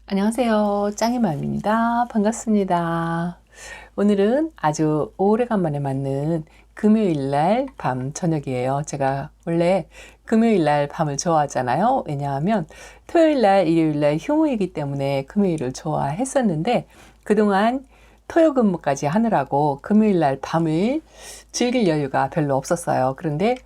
안녕하세요. 짱이맘입니다. 반갑습니다. 오늘은 아주 오래간만에 맞는 금요일날 밤 저녁이에요. 제가 원래 금요일날 밤을 좋아하잖아요. 왜냐하면 토요일날, 일요일날 휴무이기 때문에 금요일을 좋아했었는데 그동안 토요 근무까지 하느라고 금요일날 밤을 즐길 여유가 별로 없었어요. 그런데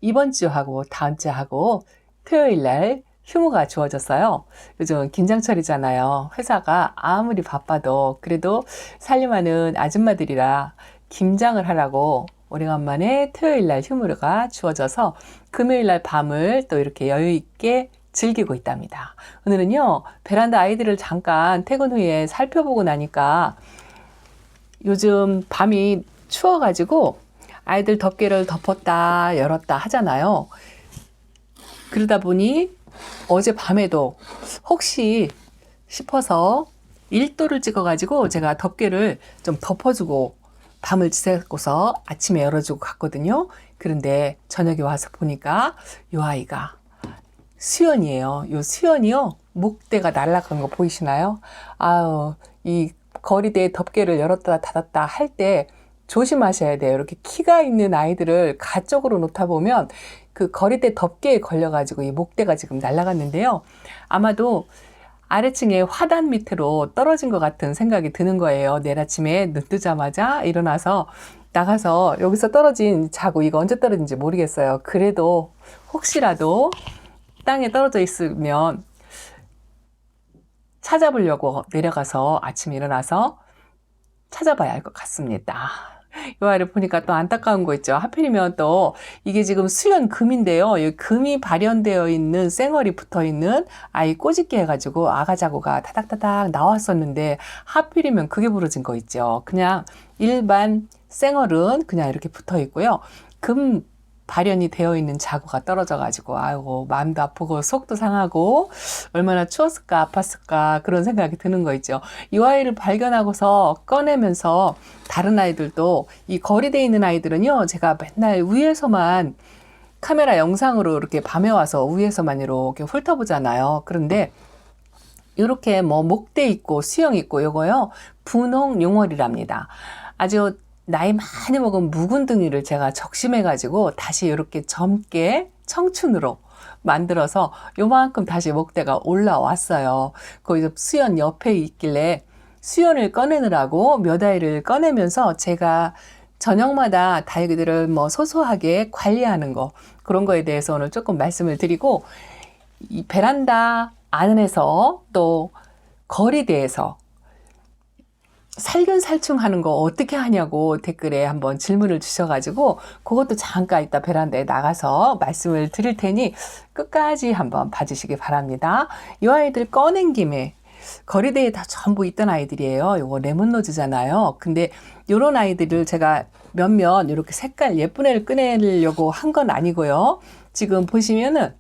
이번 주하고 다음 주하고 토요일날 휴무가 주어졌어요. 요즘 긴장철이잖아요. 회사가 아무리 바빠도 그래도 살림하는 아줌마들이라 김장을 하라고 오래간만에 토요일날 휴무가 주어져서 금요일날 밤을 또 이렇게 여유 있게 즐기고 있답니다. 오늘은요, 베란다 아이들을 잠깐 퇴근 후에 살펴보고 나니까 요즘 밤이 추워가지고 아이들 덮개를 덮었다 열었다 하잖아요. 그러다 보니 어젯밤에도 혹시 싶어서 1도를 찍어가지고 제가 덮개를 좀 덮어주고 밤을 지새고서 아침에 열어주고 갔거든요. 그런데 저녁에 와서 보니까 이 아이가 수연이에요. 이 수연이요. 목대가 날아간 거 보이시나요? 아유, 이 거리대에 덮개를 열었다 닫았다 할 때 조심하셔야 돼요. 이렇게 키가 있는 아이들을 가쪽으로 놓다 보면 그 거리대 덮개에 걸려가지고 이 목대가 지금 날아갔는데요. 아마도 아래층에 화단 밑으로 떨어진 것 같은 생각이 드는 거예요. 내일 아침에 눈 뜨자마자 일어나서 나가서 여기서 떨어진 자구, 이거 언제 떨어진지 모르겠어요. 그래도 혹시라도 땅에 떨어져 있으면 찾아보려고 내려가서 아침에 일어나서 찾아봐야 할 것 같습니다. 이 아이를 보니까 또 안타까운 거 있죠. 하필이면 또 이게 지금 수연 금인데요. 이 금이 발현되어 있는 쌩얼이 붙어 있는 아이 꼬집게 해가지고 아가자구가 타닥타닥 나왔었는데 하필이면 그게 부러진 거 있죠. 그냥 일반 쌩얼은 그냥 이렇게 붙어 있고요. 금 발현이 되어 있는 자구가 떨어져 가지고 아이고 마음도 아프고 속도 상하고 얼마나 추웠을까 아팠을까 그런 생각이 드는 거 있죠. 이 아이를 발견하고서 꺼내면서 다른 아이들도 이 거리대에 있는 아이들은요, 제가 맨날 위에서만 카메라 영상으로 이렇게 밤에 와서 위에서만 이렇게 훑어보잖아요. 그런데 이렇게 뭐 목대 있고 수영 있고 요거요, 분홍 용월이랍니다. 아주 나이 많이 먹은 묵은둥이를 제가 적심해가지고 다시 이렇게 젊게 청춘으로 만들어서 요만큼 다시 목대가 올라왔어요. 거기서 수연 옆에 있길래 수연을 꺼내느라고 몇 아이를 꺼내면서 제가 저녁마다 다육이들을 뭐 소소하게 관리하는 거, 그런 거에 대해서 오늘 조금 말씀을 드리고, 이 베란다 안에서 또 거리대에서 살균살충 하는 거 어떻게 하냐고 댓글에 한번 질문을 주셔가지고 그것도 잠깐 이따 베란다에 나가서 말씀을 드릴 테니 끝까지 한번 봐주시기 바랍니다. 이 아이들 꺼낸 김에 거리대에 다 전부 있던 아이들이에요. 요거 레몬로즈잖아요. 근데 요런 아이들을 제가 몇몇 이렇게 색깔 예쁜 애를 꺼내려고 한 건 아니고요. 지금 보시면은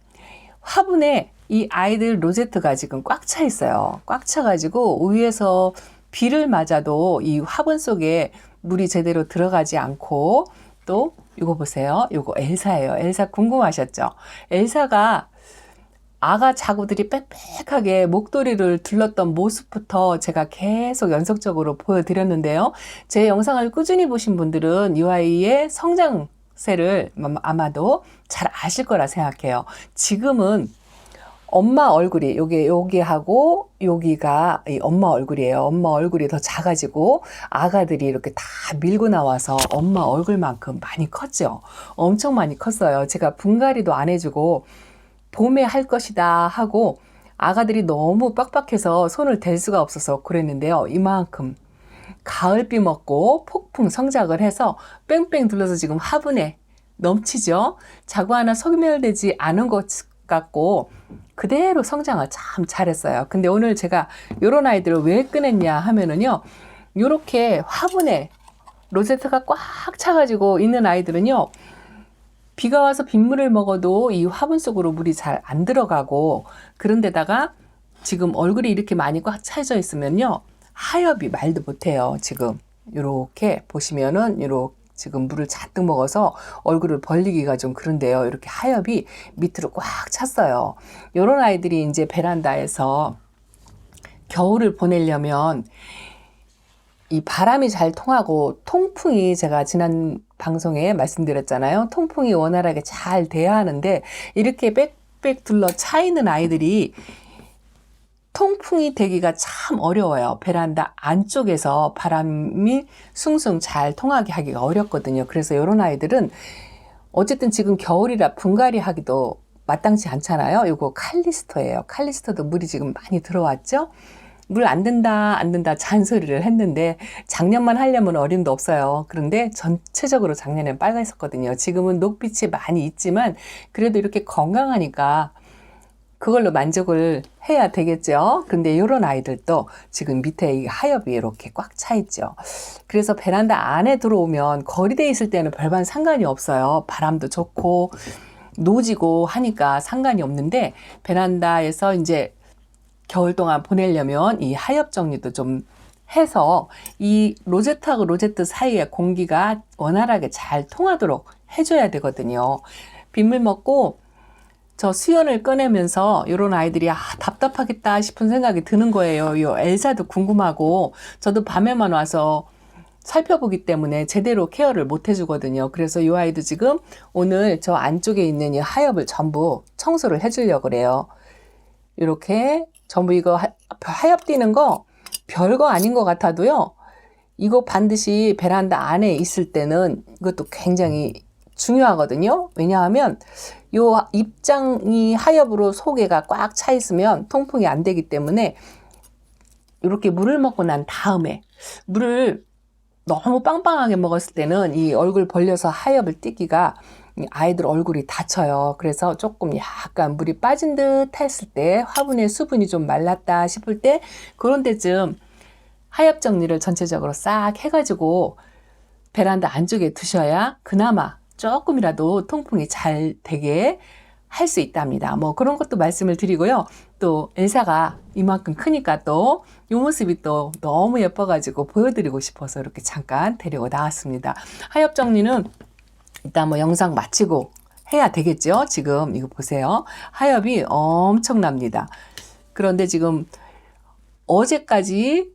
화분에 이 아이들 로제트가 지금 꽉 차 있어요. 꽉 차가지고 위에서 비를 맞아도 이 화분 속에 물이 제대로 들어가지 않고, 또 이거 보세요. 이거 엘사예요. 엘사 궁금하셨죠? 엘사가 아가 자구들이 빽빽하게 목도리를 둘렀던 모습부터 제가 계속 연속적으로 보여드렸는데요. 제 영상을 꾸준히 보신 분들은 이 아이의 성장세를 아마도 잘 아실 거라 생각해요. 지금은 엄마 얼굴이 여기하고 여기가 이 엄마 얼굴이에요. 엄마 얼굴이 더 작아지고 아가들이 이렇게 다 밀고 나와서 엄마 얼굴만큼 많이 컸죠. 엄청 많이 컸어요. 제가 분갈이도 안 해주고 봄에 할 것이다 하고 아가들이 너무 빡빡해서 손을 댈 수가 없어서 그랬는데요. 이만큼 가을비 먹고 폭풍 성장을 해서 뺑뺑 둘러서 지금 화분에 넘치죠. 자구 하나 소멸되지 않은 것 같고 그대로 성장을 참 잘했어요. 근데 오늘 제가 요런 아이들을 왜 꺼냈냐 하면은요, 요렇게 화분에 로제트가 꽉 차가지고 있는 아이들은요, 비가 와서 빗물을 먹어도 이 화분 속으로 물이 잘 안 들어가고, 그런데다가 지금 얼굴이 이렇게 많이 꽉 차져 있으면요, 하엽이 말도 못해요. 지금 요렇게 보시면은 요렇게 지금 물을 잔뜩 먹어서 얼굴을 벌리기가 좀 그런데요. 이렇게 하엽이 밑으로 꽉 찼어요. 이런 아이들이 이제 베란다에서 겨울을 보내려면 이 바람이 잘 통하고 통풍이, 제가 지난 방송에 말씀드렸잖아요. 통풍이 원활하게 잘 돼야 하는데 이렇게 빽빽 둘러 차 있는 아이들이 통풍이 되기가 참 어려워요. 베란다 안쪽에서 바람이 숭숭 잘 통하게 하기가 어렵거든요. 그래서 이런 아이들은 어쨌든 지금 겨울이라 분갈이 하기도 마땅치 않잖아요. 요거 칼리스토예요. 칼리스토도 물이 지금 많이 들어왔죠. 물 안 든다 안 든다 잔소리를 했는데 작년만 하려면 어림도 없어요. 그런데 전체적으로 작년엔 빨갛었거든요. 지금은 녹빛이 많이 있지만 그래도 이렇게 건강하니까 그걸로 만족을 해야 되겠죠. 근데 이런 아이들도 지금 밑에 이 하엽이 이렇게 꽉 차 있죠. 그래서 베란다 안에 들어오면 거리대에 있을 때는 별반 상관이 없어요. 바람도 좋고 노지고 하니까 상관이 없는데 베란다에서 이제 겨울 동안 보내려면 이 하엽 정리도 좀 해서 이 로제트하고 로제트 사이에 공기가 원활하게 잘 통하도록 해줘야 되거든요. 빗물 먹고 저 수연을 꺼내면서 이런 아이들이 답답하겠다 싶은 생각이 드는 거예요. 요 엘사도 궁금하고 저도 밤에만 와서 살펴보기 때문에 제대로 케어를 못 해주거든요. 그래서 이 아이도 지금 오늘 저 안쪽에 있는 이 하엽을 전부 청소를 해주려고 그래요. 이렇게 전부 이거 하엽 띄는 거 별거 아닌 것 같아도요. 이거 반드시 베란다 안에 있을 때는 이것도 굉장히 중요하거든요. 왜냐하면 요 입장이 하엽으로 속에가 꽉 차 있으면 통풍이 안 되기 때문에 이렇게 물을 먹고 난 다음에 물을 너무 빵빵하게 먹었을 때는 이 얼굴 벌려서 하엽을 띄기가 아이들 얼굴이 다쳐요. 그래서 조금 약간 물이 빠진 듯 했을 때, 화분의 수분이 좀 말랐다 싶을 때 그런 데쯤 하엽 정리를 전체적으로 싹 해가지고 베란다 안쪽에 두셔야 그나마 조금이라도 통풍이 잘 되게 할 수 있답니다. 뭐 그런 것도 말씀을 드리고요. 또 엘사가 이만큼 크니까 또 이 모습이 또 너무 예뻐가지고 보여드리고 싶어서 이렇게 잠깐 데리고 나왔습니다. 하엽 정리는 일단 뭐 영상 마치고 해야 되겠죠. 지금 이거 보세요. 하엽이 엄청납니다. 그런데 지금 어제까지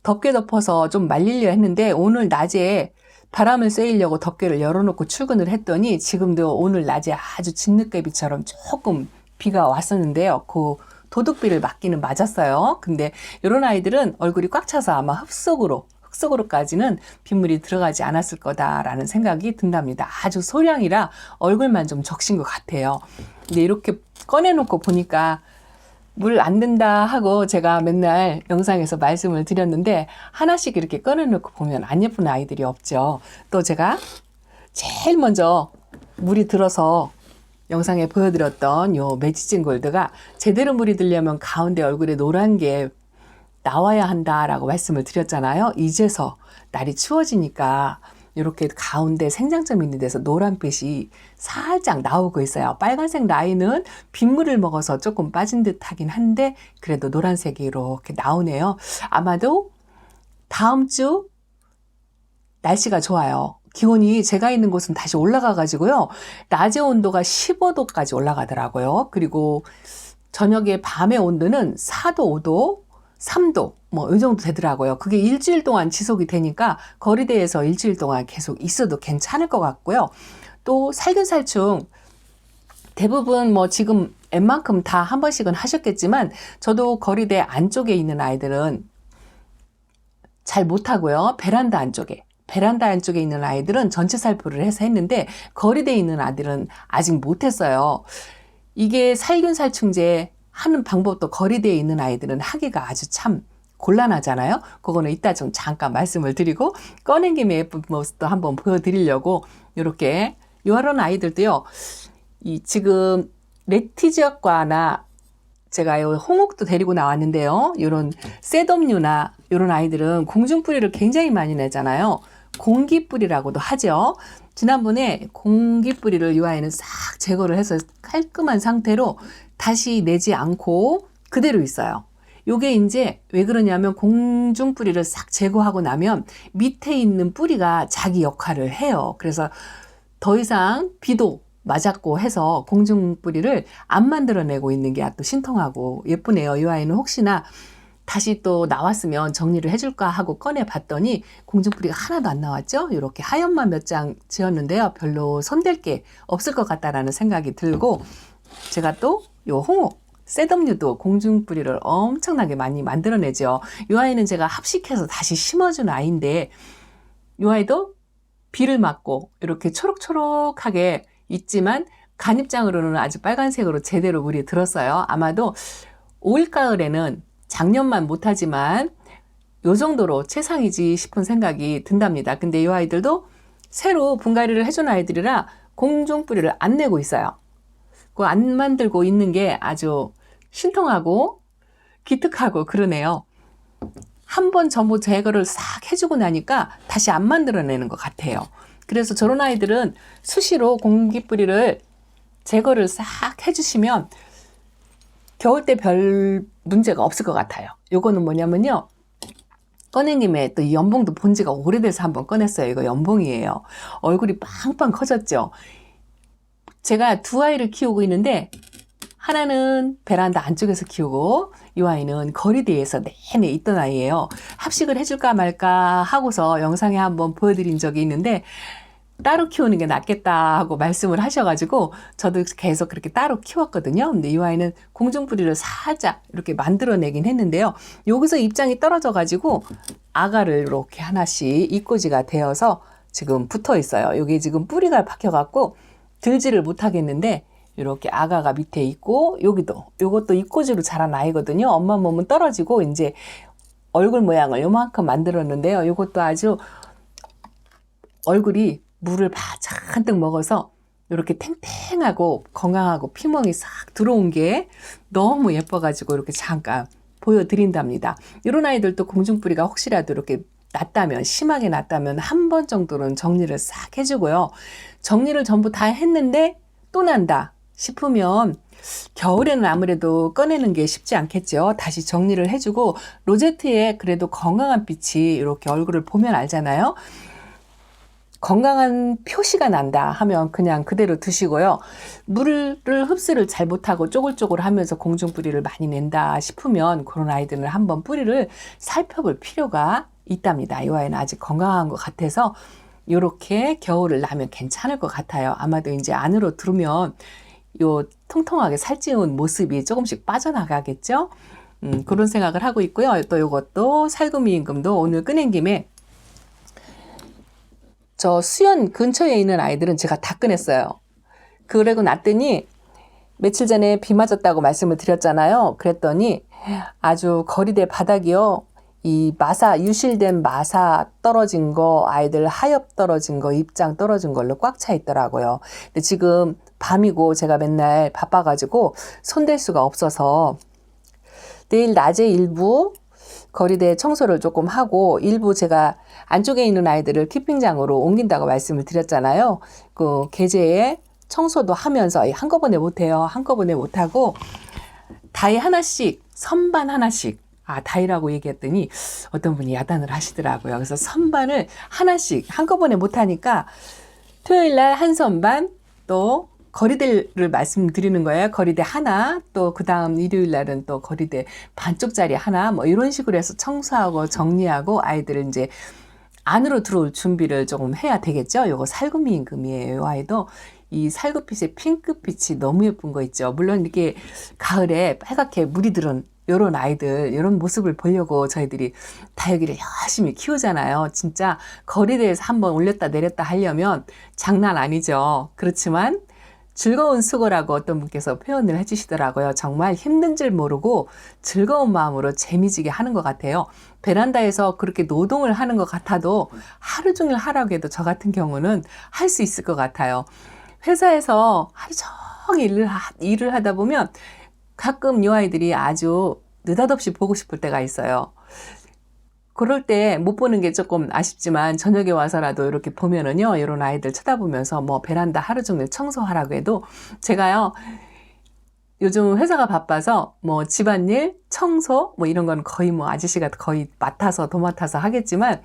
덮개 덮어서 좀 말리려 했는데 오늘 낮에 바람을 쐬려고 덮개를 열어놓고 출근을 했더니 지금도 오늘 낮에 아주 진흙개비처럼 조금 비가 왔었는데요. 그 도둑비를 맞기는 맞았어요. 근데 이런 아이들은 얼굴이 꽉 차서 아마 흙속으로까지는 빗물이 들어가지 않았을 거다라는 생각이 든답니다. 아주 소량이라 얼굴만 좀 적신 것 같아요. 근데 이렇게 꺼내놓고 보니까 물 안 든다 하고 제가 맨날 영상에서 말씀을 드렸는데 하나씩 이렇게 꺼내놓고 보면 안 예쁜 아이들이 없죠. 또 제가 제일 먼저 물이 들어서 영상에 보여드렸던 요 매지진 골드가 제대로 물이 들려면 가운데 얼굴에 노란 게 나와야 한다라고 말씀을 드렸잖아요. 이제서 날이 추워지니까 이렇게 가운데 생장점 있는 데서 노란빛이 살짝 나오고 있어요. 빨간색 라인은 빗물을 먹어서 조금 빠진 듯 하긴 한데 그래도 노란색이 이렇게 나오네요. 아마도 다음 주 날씨가 좋아요. 기온이 제가 있는 곳은 다시 올라가 가지고요. 낮의 온도가 15도까지 올라가더라고요. 그리고 저녁에 밤의 온도는 4도, 5도, 3도 뭐 이 정도 되더라고요. 그게 일주일 동안 지속이 되니까 거리대에서 일주일 동안 계속 있어도 괜찮을 것 같고요. 또 살균살충 대부분 뭐 지금 웬만큼 다 한 번씩은 하셨겠지만 저도 거리대 안쪽에 있는 아이들은 잘 못하고요. 베란다 안쪽에 있는 아이들은 전체 살포를 해서 했는데 거리대에 있는 아이들은 아직 못했어요. 이게 살균살충제 하는 방법도 거리대에 있는 아이들은 하기가 아주 참 곤란하잖아요. 그거는 이따 좀 잠깐 말씀을 드리고 꺼낸 김에 예쁜 모습도 한번 보여드리려고 이렇게 이런 아이들도요. 이 지금 레티지어과나 제가 요 홍옥도 데리고 나왔는데요. 이런 셋업류나 이런 아이들은 공중뿌리를 굉장히 많이 내잖아요. 공기뿌리라고도 하죠. 지난번에 공기뿌리를 이 아이는 싹 제거를 해서 깔끔한 상태로 다시 내지 않고 그대로 있어요. 요게 이제 왜 그러냐면 공중뿌리를 싹 제거하고 나면 밑에 있는 뿌리가 자기 역할을 해요. 그래서 더 이상 비도 맞았고 해서 공중뿌리를 안 만들어내고 있는 게 또 신통하고 예쁘네요. 이 아이는 혹시나 다시 또 나왔으면 정리를 해줄까 하고 꺼내봤더니 공중뿌리가 하나도 안 나왔죠. 이렇게 하얀만 몇 장 지었는데요. 별로 손댈 게 없을 것 같다라는 생각이 들고, 제가 또 요 홍옥 셋업류도 공중뿌리를 엄청나게 많이 만들어내죠. 이 아이는 제가 합식해서 다시 심어준 아이인데, 이 아이도 비를 맞고 이렇게 초록초록하게 있지만 간입장으로는 아주 빨간색으로 제대로 물이 들었어요. 아마도 올가을에는 작년만 못하지만 요 정도로 최상이지 싶은 생각이 든답니다. 근데 이 아이들도 새로 분갈이를 해준 아이들이라 공중뿌리를 안 내고 있어요. 그 안 만들고 있는 게 아주 신통하고 기특하고 그러네요. 한번 전부 제거를 싹 해주고 나니까 다시 안 만들어내는 것 같아요. 그래서 저런 아이들은 수시로 공기뿌리를 제거를 싹 해주시면 겨울 때 별 문제가 없을 것 같아요. 요거는 뭐냐면요, 꺼낸 김에 또 이 연봉도 본 지가 오래돼서 한번 꺼냈어요. 이거 연봉이에요. 얼굴이 빵빵 커졌죠. 제가 두 아이를 키우고 있는데, 하나는 베란다 안쪽에서 키우고 이 아이는 거리대에서 내내 있던 아이예요. 합식을 해줄까 말까 하고서 영상에 한번 보여드린 적이 있는데, 따로 키우는 게 낫겠다 하고 말씀을 하셔가지고 저도 계속 그렇게 따로 키웠거든요. 근데 이 아이는 공중뿌리를 살짝 이렇게 만들어내긴 했는데요. 여기서 입장이 떨어져가지고 아가를 이렇게 하나씩 입꼬지가 되어서 지금 붙어 있어요. 여기 지금 뿌리가 박혀갖고 들지를 못하겠는데, 이렇게 아가가 밑에 있고, 여기도 요것도 입꼬지로 자란 아이거든요. 엄마 몸은 떨어지고 이제 얼굴 모양을 요만큼 만들었는데요. 요것도 아주 얼굴이 물을 잔뜩 먹어서 이렇게 탱탱하고 건강하고 피멍이 싹 들어온 게 너무 예뻐가지고 이렇게 잠깐 보여드린답니다. 이런 아이들도 공중뿌리가 혹시라도 이렇게 났다면, 심하게 났다면 한 번 정도는 정리를 싹 해주고요. 정리를 전부 다 했는데 또 난다 싶으면 겨울에는 아무래도 꺼내는 게 쉽지 않겠죠. 다시 정리를 해주고, 로제트에 그래도 건강한 빛이 이렇게 얼굴을 보면 알잖아요. 건강한 표시가 난다 하면 그냥 그대로 두시고요. 물을 흡수를 잘 못하고 쪼글쪼글 하면서 공중뿌리를 많이 낸다 싶으면 그런 아이들은 한번 뿌리를 살펴볼 필요가 있답니다. 이 아이는 아직 건강한 것 같아서 이렇게 겨울을 나면 괜찮을 것 같아요. 아마도 이제 안으로 들으면 요 통통하게 살찌운 모습이 조금씩 빠져나가겠죠. 그런 생각을 하고 있고요. 또 요것도 살구미 임금도 오늘 꺼낸 김에, 저 수연 근처에 있는 아이들은 제가 다 꺼냈어요. 그러고 났더니 며칠 전에 비 맞았다고 말씀을 드렸잖아요. 그랬더니 아주 거리대 바닥이요, 이 마사, 유실된 마사 떨어진 거, 아이들 하엽 떨어진 거, 입장 떨어진 걸로 꽉 차 있더라고요. 근데 지금 밤이고 제가 맨날 바빠가지고 손댈 수가 없어서 내일 낮에 일부 거리대 청소를 조금 하고, 일부 제가 안쪽에 있는 아이들을 키핑장으로 옮긴다고 말씀을 드렸잖아요. 그 계제에 청소도 하면서 한꺼번에 못해요. 한꺼번에 못하고 다이 하나씩, 선반 하나씩, 다이라고 얘기했더니 어떤 분이 야단을 하시더라고요. 그래서 선반을 하나씩 한꺼번에 못하니까 토요일 날 한 선반, 또 거리대를 말씀드리는 거예요. 거리대 하나, 또 그 다음 일요일 날은 또 거리대 반쪽짜리 하나, 뭐 이런 식으로 해서 청소하고 정리하고 아이들을 이제 안으로 들어올 준비를 조금 해야 되겠죠. 요거 살구미 임금이에요. 요 아이도 이 살구빛의 핑크빛이 너무 예쁜 거 있죠. 물론 이렇게 가을에 빨갛게 물이 들은 요런 아이들, 요런 모습을 보려고 저희들이 다육이를 열심히 키우잖아요. 진짜 거리대에서 한번 올렸다 내렸다 하려면 장난 아니죠. 그렇지만 즐거운 수고라고 어떤 분께서 표현을 해주시더라고요. 정말 힘든 줄 모르고 즐거운 마음으로 재미지게 하는 것 같아요. 베란다에서 그렇게 노동을 하는 것 같아도 하루 종일 하라고 해도 저 같은 경우는 할 수 있을 것 같아요. 회사에서 하루 종일 일을 하다 보면 가끔 이 아이들이 아주 느닷없이 보고 싶을 때가 있어요. 그럴 때 못 보는 게 조금 아쉽지만 저녁에 와서라도 이렇게 보면은요, 이런 아이들 쳐다보면서 뭐 베란다 하루 종일 청소하라고 해도 제가요, 요즘 회사가 바빠서 뭐 집안일, 청소 뭐 이런 건 거의 뭐 아저씨가 거의 맡아서 도맡아서 하겠지만,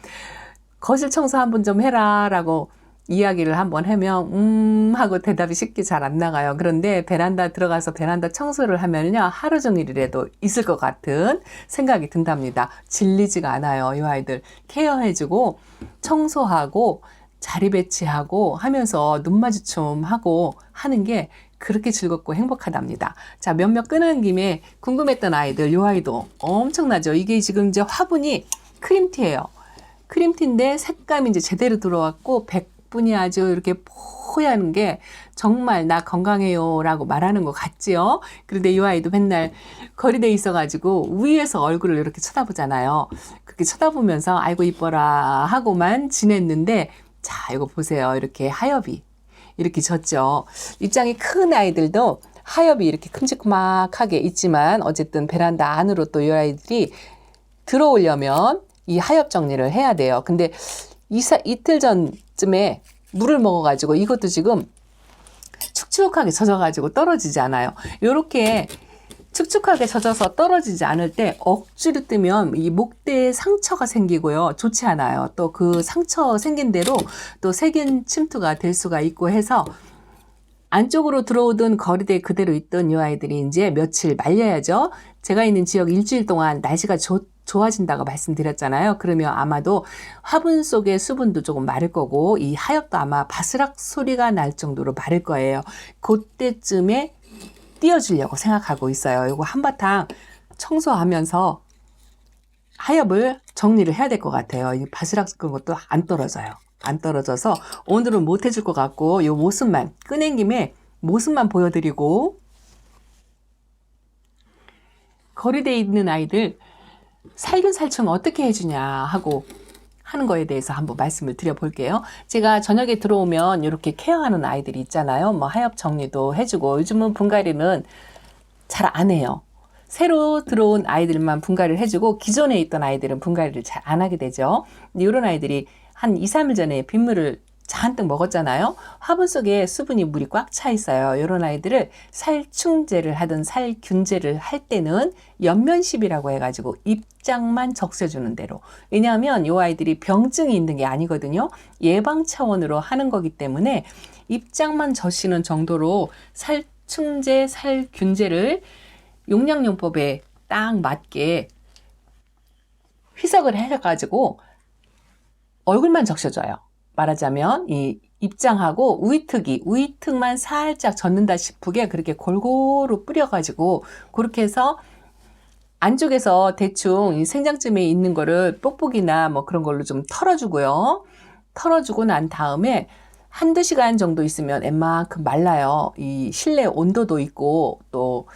거실 청소 한번 좀 해라 라고 이야기를 한번 하면 하고 대답이 쉽게 잘 안 나가요. 그런데 베란다 들어가서 베란다 청소를 하면요 하루 종일이라도 있을 것 같은 생각이 든답니다. 질리지가 않아요. 이 아이들 케어해주고 청소하고 자리 배치하고 하면서 눈 마주춤하고 하는 게 그렇게 즐겁고 행복하답니다. 자, 몇몇 끊은 김에 궁금했던 아이들, 요 아이도 엄청나죠. 이게 지금 이제 화분이 크림티예요. 크림티인데 색감이 이제 제대로 들어왔고 백분이 아주 이렇게 뽀얀 게 정말 나 건강해요 라고 말하는 것 같지요. 그런데 이 아이도 맨날 거리돼 있어가지고 위에서 얼굴을 이렇게 쳐다보잖아요. 그렇게 쳐다보면서 아이고 이뻐라 하고만 지냈는데 자, 이거 보세요. 이렇게 하엽이 이렇게 졌죠. 입장이 큰 아이들도 하엽이 이렇게 큼직큼하게 있지만 어쨌든 베란다 안으로 또 이 아이들이 들어오려면 이 하엽 정리를 해야 돼요. 근데 이틀 전쯤에 물을 먹어가지고 이것도 지금 축축하게 젖어가지고 떨어지지 않아요. 이렇게 축축하게 젖어서 떨어지지 않을 때 억지로 뜨면 이 목대에 상처가 생기고요. 좋지 않아요. 또 그 상처 생긴 대로 또 세균 침투가 될 수가 있고 해서 안쪽으로 들어오던 거리대에 그대로 있던 이 아이들이 이제 며칠 말려야죠. 제가 있는 지역 일주일 동안 날씨가 좋아진다고 말씀드렸잖아요. 그러면 아마도 화분 속의 수분도 조금 마를 거고 이 하엽도 아마 바스락 소리가 날 정도로 마를 거예요. 그때쯤에 띄워주려고 생각하고 있어요. 이거 한바탕 청소하면서 하엽을 정리를 해야 될 것 같아요. 이 바스락 그런 것도 안 떨어져요. 안 떨어져서 오늘은 못 해줄 것 같고 요 모습만 꺼낸 김에 모습만 보여드리고 거리대에 있는 아이들 살균살충 어떻게 해주냐 하고 하는 거에 대해서 한번 말씀을 드려볼게요. 제가 저녁에 들어오면 이렇게 케어하는 아이들이 있잖아요. 뭐 하엽 정리도 해주고 요즘은 분갈이는 잘 안 해요. 새로 들어온 아이들만 분갈이를 해주고 기존에 있던 아이들은 분갈이를 잘 안 하게 되죠. 근데 이런 아이들이 한 2, 3일 전에 빗물을 잔뜩 먹었잖아요. 화분 속에 수분이 물이 꽉 차 있어요. 이런 아이들을 살충제를 하든 살균제를 할 때는 연면십이라고 해가지고 입장만 적셔주는 대로. 왜냐하면 이 아이들이 병증이 있는 게 아니거든요. 예방 차원으로 하는 거기 때문에 입장만 젖히는 정도로 살충제, 살균제를 용량용법에 딱 맞게 희석을 해가지고 얼굴만 적셔줘요. 말하자면 이 입장하고 우이특만 살짝 젖는다 싶게 그렇게 골고루 뿌려가지고 그렇게 해서 안쪽에서 대충 이 생장쯤에 있는 거를 뽁뽁이나 뭐 그런 걸로 좀 털어주고요. 털어주고 난 다음에 한두 시간 정도 있으면 웬만큼 말라요. 이 실내 온도도 있고 또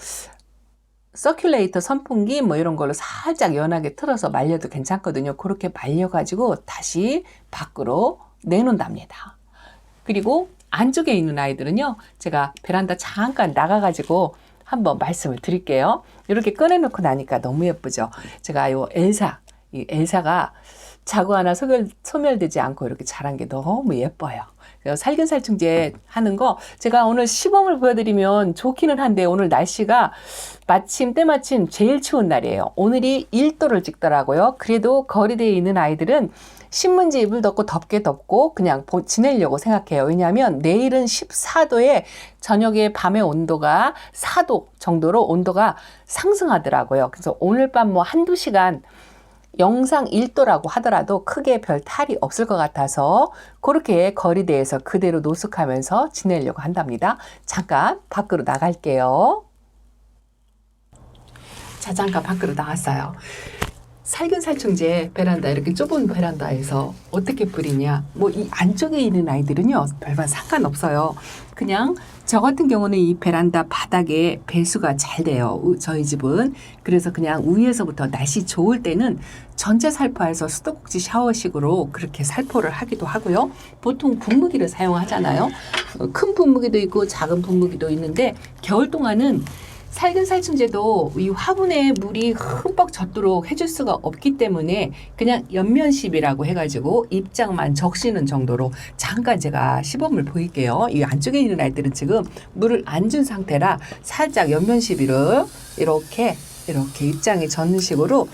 서큘레이터 선풍기 뭐 이런 걸로 살짝 연하게 틀어서 말려도 괜찮거든요. 그렇게 말려가지고 다시 밖으로 내놓는답니다. 그리고 안쪽에 있는 아이들은요. 제가 베란다 잠깐 나가가지고 한번 말씀을 드릴게요. 이렇게 꺼내놓고 나니까 너무 예쁘죠. 제가 이 엘사가 자구 하나 소멸되지 않고 이렇게 자란 게 너무 예뻐요. 살균살충제 하는 거 제가 오늘 시범을 보여드리면 좋기는 한데 오늘 날씨가 때마침 제일 추운 날이에요. 오늘이 1도를 찍더라고요. 그래도 거리대에 있는 아이들은 신문지 이불 덮고 덥게 덮고 그냥 지내려고 생각해요. 왜냐하면 내일은 14도에 저녁에 밤의 온도가 4도 정도로 온도가 상승하더라고요. 그래서 오늘 밤 뭐 한두 시간 영상 1도라고 하더라도 크게 별 탈이 없을 것 같아서 그렇게 거리대에서 그대로 노숙하면서 지내려고 한답니다. 잠깐 밖으로 나갈게요. 자, 잠깐 밖으로 나왔어요. 살균살충제 베란다 이렇게 좁은 베란다에서 어떻게 뿌리냐 뭐 이 안쪽에 있는 아이들은요 별반 상관없어요. 그냥 저 같은 경우는 이 베란다 바닥에 배수가 잘 돼요. 저희 집은. 그래서 그냥 위에서부터 날씨 좋을 때는 전체 살포해서 수도꼭지 샤워식으로 그렇게 살포를 하기도 하고요. 보통 분무기를 사용하잖아요. 큰 분무기도 있고 작은 분무기도 있는데 겨울 동안은 살균살충제도 이 화분에 물이 흠뻑 젖도록 해줄 수가 없기 때문에 그냥 연면십이라고 해가지고 입장만 적시는 정도로 잠깐 제가 시범을 보일게요. 이 안쪽에 있는 아이들은 지금 물을 안 준 상태라 살짝 연면십이를 이렇게 입장에 젖는 식으로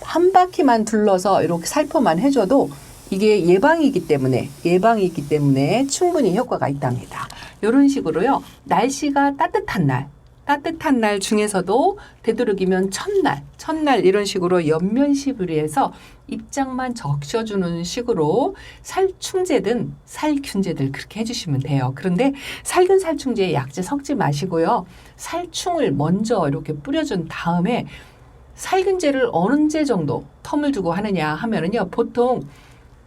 한 바퀴만 둘러서 이렇게 살포만 해줘도 이게 예방이기 때문에 충분히 효과가 있답니다. 이런 식으로요. 날씨가 따뜻한 날 중에서도 되도록이면 첫날 이런 식으로 옆면시부리해서 입장만 적셔주는 식으로 살충제든 살균제들 그렇게 해주시면 돼요. 그런데 살균 살충제에 약재 섞지 마시고요. 살충을 먼저 이렇게 뿌려준 다음에 살균제를 언제 정도 텀을 두고 하느냐 하면은요. 보통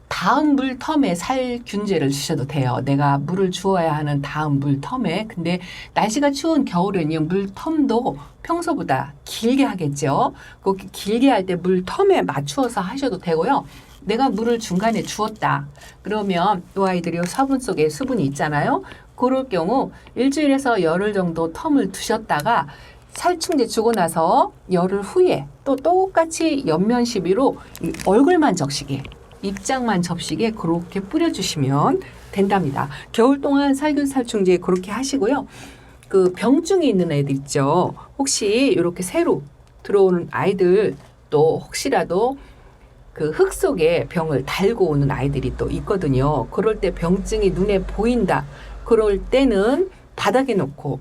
다음 물 텀에 살균제를 주셔도 돼요. 내가 물을 주어야 하는 다음 물 텀에. 근데 날씨가 추운 겨울에는 물 텀도 평소보다 길게 하겠죠. 그 길게 할 때 물 텀에 맞추어서 하셔도 되고요. 내가 물을 중간에 주었다. 그러면 이 아이들이 화분 속에 수분이 있잖아요. 그럴 경우 일주일에서 열흘 정도 텀을 두셨다가 살충제 주고 나서 열흘 후에 또 똑같이 옆면 시비로 얼굴만 적시게 입장만 접시게 그렇게 뿌려주시면 된답니다. 겨울 동안 살균 살충제 그렇게 하시고요. 그 병증이 있는 애들 있죠. 혹시 이렇게 새로 들어오는 아이들 또 혹시라도 그 흙 속에 병을 달고 오는 아이들이 또 있거든요. 그럴 때 병증이 눈에 보인다. 그럴 때는 바닥에 놓고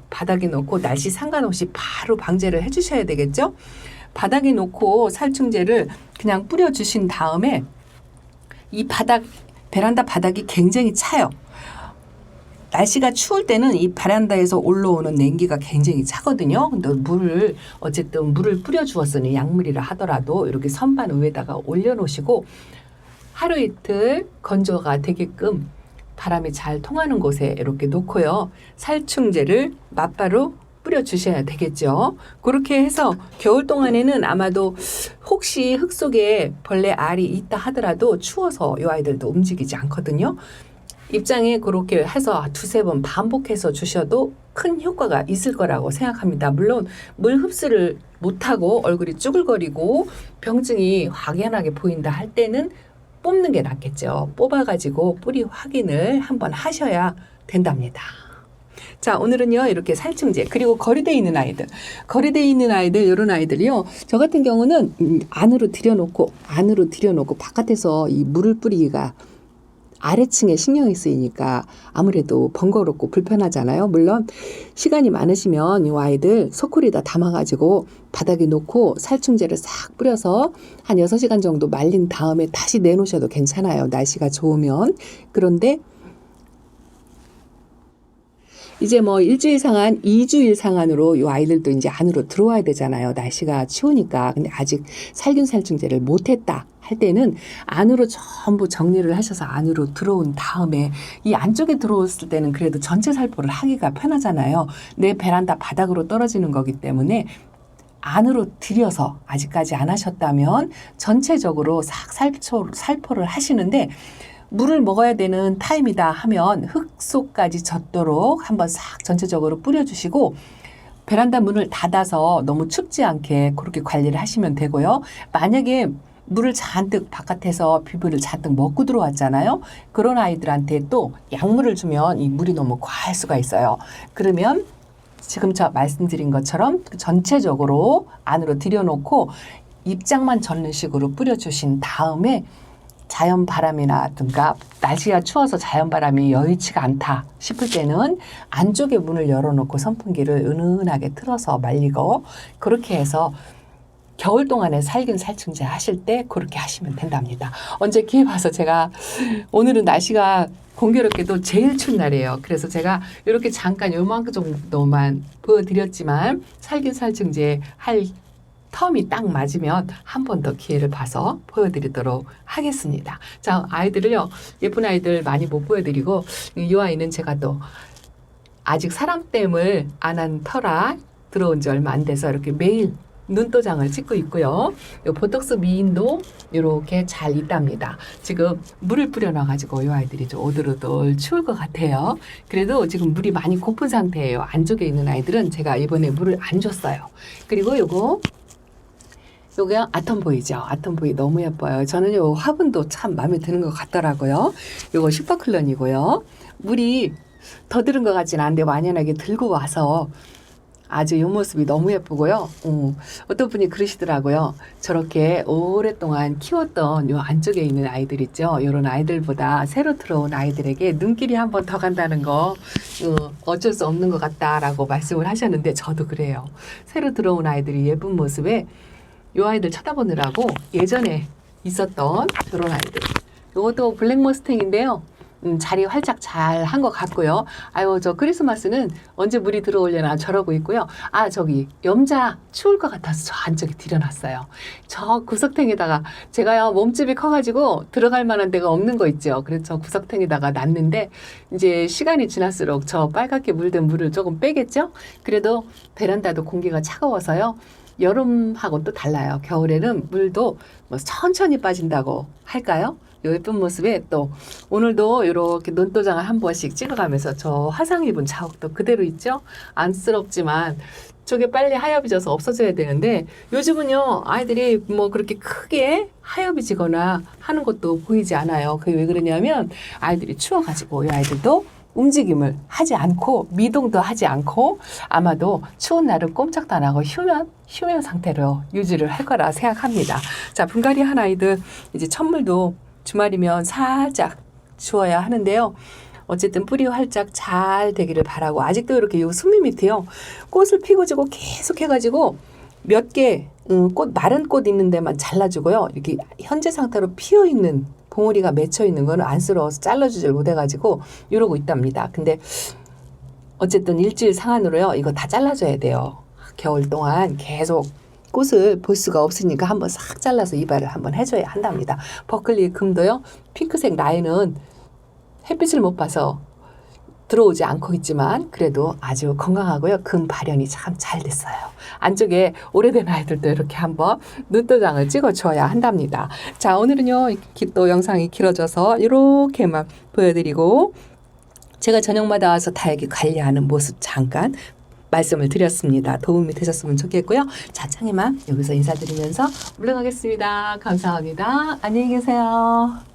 날씨 상관없이 바로 방제를 해주셔야 되겠죠. 바닥에 놓고 살충제를 그냥 뿌려주신 다음에 이 베란다 바닥이 굉장히 차요. 날씨가 추울 때는 이 베란다에서 올라오는 냉기가 굉장히 차거든요. 근데 어쨌든 물을 뿌려 주었으니 약물이라 하더라도 이렇게 선반 위에다가 올려놓으시고 하루 이틀 건조가 되게끔 바람이 잘 통하는 곳에 이렇게 놓고요. 살충제를 맞바로 뿌려주셔야 되겠죠. 그렇게 해서 겨울 동안에는 아마도 혹시 흙 속에 벌레 알이 있다 하더라도 추워서 이 아이들도 움직이지 않거든요. 입장에 그렇게 해서 두세 번 반복해서 주셔도 큰 효과가 있을 거라고 생각합니다. 물론 물 흡수를 못하고 얼굴이 쭈글거리고 병증이 확연하게 보인다 할 때는 뽑는 게 낫겠죠. 뽑아가지고 뿌리 확인을 한번 하셔야 된답니다. 자, 오늘은요, 이렇게 살충제, 그리고 거리대에 있는 아이들, 이런 아이들이요, 저 같은 경우는 안으로 들여놓고, 바깥에서 이 물을 뿌리기가 아래층에 신경이 쓰이니까 아무래도 번거롭고 불편하잖아요. 물론 시간이 많으시면 이 아이들 소쿠리다 담아가지고 바닥에 놓고 살충제를 싹 뿌려서 한 6시간 정도 말린 다음에 다시 내놓으셔도 괜찮아요. 날씨가 좋으면. 그런데 이제 뭐 2주일 상한으로 이 아이들도 이제 안으로 들어와야 되잖아요. 날씨가 추우니까. 근데 아직 살균 살충제를 못했다 할 때는 안으로 전부 정리를 하셔서 안으로 들어온 다음에 이 안쪽에 들어왔을 때는 그래도 전체 살포를 하기가 편하잖아요. 내 베란다 바닥으로 떨어지는 거기 때문에 안으로 들여서 아직까지 안 하셨다면 전체적으로 싹 살포를 하시는데 물을 먹어야 되는 타임이다 하면 흙 속까지 젖도록 한번 싹 전체적으로 뿌려주시고 베란다 문을 닫아서 너무 춥지 않게 그렇게 관리를 하시면 되고요. 만약에 물을 잔뜩 바깥에서 비브를 잔뜩 먹고 들어왔잖아요. 그런 아이들한테 또 약물을 주면 이 물이 너무 과할 수가 있어요. 그러면 지금 저 말씀드린 것처럼 전체적으로 안으로 들여놓고 입장만 젖는 식으로 뿌려주신 다음에 자연 바람이라든가 날씨가 추워서 자연 바람이 여의치가 않다 싶을 때는 안쪽에 문을 열어놓고 선풍기를 은은하게 틀어서 말리고 그렇게 해서 겨울 동안에 살균 살충제 하실 때 그렇게 하시면 된답니다. 언제 기회 봐서 제가 오늘은 날씨가 공교롭게도 제일 추운 날이에요. 그래서 제가 이렇게 잠깐 요만큼 정도만 보여드렸지만 살균 살충제 할 텀이 딱 맞으면 한 번 더 기회를 봐서 보여드리도록 하겠습니다. 자, 아이들을요, 예쁜 아이들 많이 못 보여드리고 이 아이는 제가 또 아직 사랑댐을 안 한 터라 들어온 지 얼마 안 돼서 이렇게 매일 눈도장을 찍고 있고요. 요 보톡스 미인도 이렇게 잘 있답니다. 지금 물을 뿌려놔가지고 이 아이들이 좀 오들오들 추울 것 같아요. 그래도 지금 물이 많이 고픈 상태예요. 안쪽에 있는 아이들은 제가 이번에 물을 안 줬어요. 그리고 요거 아톰보이죠. 아톰보이 너무 예뻐요. 저는 요 화분도 참 마음에 드는 것 같더라고요. 요거 슈퍼클런이고요. 물이 더 들은 것 같지는 않은데 완연하게 들고 와서 아주 이 모습이 너무 예쁘고요. 어떤 분이 그러시더라고요. 저렇게 오랫동안 키웠던 요 안쪽에 있는 아이들 있죠. 이런 아이들보다 새로 들어온 아이들에게 눈길이 한 번 더 간다는 거 어쩔 수 없는 것 같다라고 말씀을 하셨는데 저도 그래요. 새로 들어온 아이들이 예쁜 모습에 요 아이들 쳐다보느라고 예전에 있었던 저런 아이들. 요것도 블랙 머스탱인데요. 자리 활짝 잘 한 것 같고요. 아유, 저 크리스마스는 언제 물이 들어오려나 저러고 있고요. 아, 저기 염자 추울 것 같아서 저 안쪽에 들여놨어요. 저 구석탱에다가 제가요 몸집이 커가지고 들어갈 만한 데가 없는 거 있죠. 그래서 저 구석탱에다가 놨는데 이제 시간이 지날수록 저 빨갛게 물든 물을 조금 빼겠죠. 그래도 베란다도 공기가 차가워서요. 여름하고 또 달라요. 겨울에는 물도 뭐 천천히 빠진다고 할까요? 요 예쁜 모습에 또 오늘도 이렇게 눈도장을 한 번씩 찍어가면서 저 화상 입은 자국도 그대로 있죠? 안쓰럽지만 저게 빨리 하얘져서 없어져야 되는데 요즘은요 아이들이 뭐 그렇게 크게 하얘지거나 하는 것도 보이지 않아요. 그게 왜 그러냐면 아이들이 추워가지고 이 아이들도 움직임을 하지 않고 미동도 하지 않고 아마도 추운 날은 꼼짝도 안 하고 휴면 상태로 유지를 할 거라 생각합니다. 자, 분갈이 한 아이들 이제 첫물도 주말이면 살짝 주어야 하는데요. 어쨌든 뿌리 활짝 잘 되기를 바라고 아직도 이렇게 요 수미 밑에요. 꽃을 피고 지고 계속 해가지고 몇 개 꽃 마른 꽃 있는 데만 잘라주고요. 이렇게 현재 상태로 피어 있는 봉우리가 맺혀 있는 거는 안쓰러워서 잘라주질 못해가지고 이러고 있답니다. 근데 어쨌든 일주일 상한으로요. 이거 다 잘라줘야 돼요. 겨울 동안 계속 꽃을 볼 수가 없으니까 한번 싹 잘라서 이발을 한번 해줘야 한답니다. 버클리 금도요. 핑크색 라인은 햇빛을 못 봐서 들어오지 않고 있지만 그래도 아주 건강하고요. 금 발현이 참 잘 됐어요. 안쪽에 오래된 아이들도 이렇게 한번 눈도장을 찍어줘야 한답니다. 자, 오늘은요. 또 영상이 길어져서 이렇게만 보여드리고 제가 저녁마다 와서 다육이 관리하는 모습 잠깐 말씀을 드렸습니다. 도움이 되셨으면 좋겠고요. 자, 창희만 여기서 인사드리면서 물러가겠습니다. 감사합니다. 안녕히 계세요.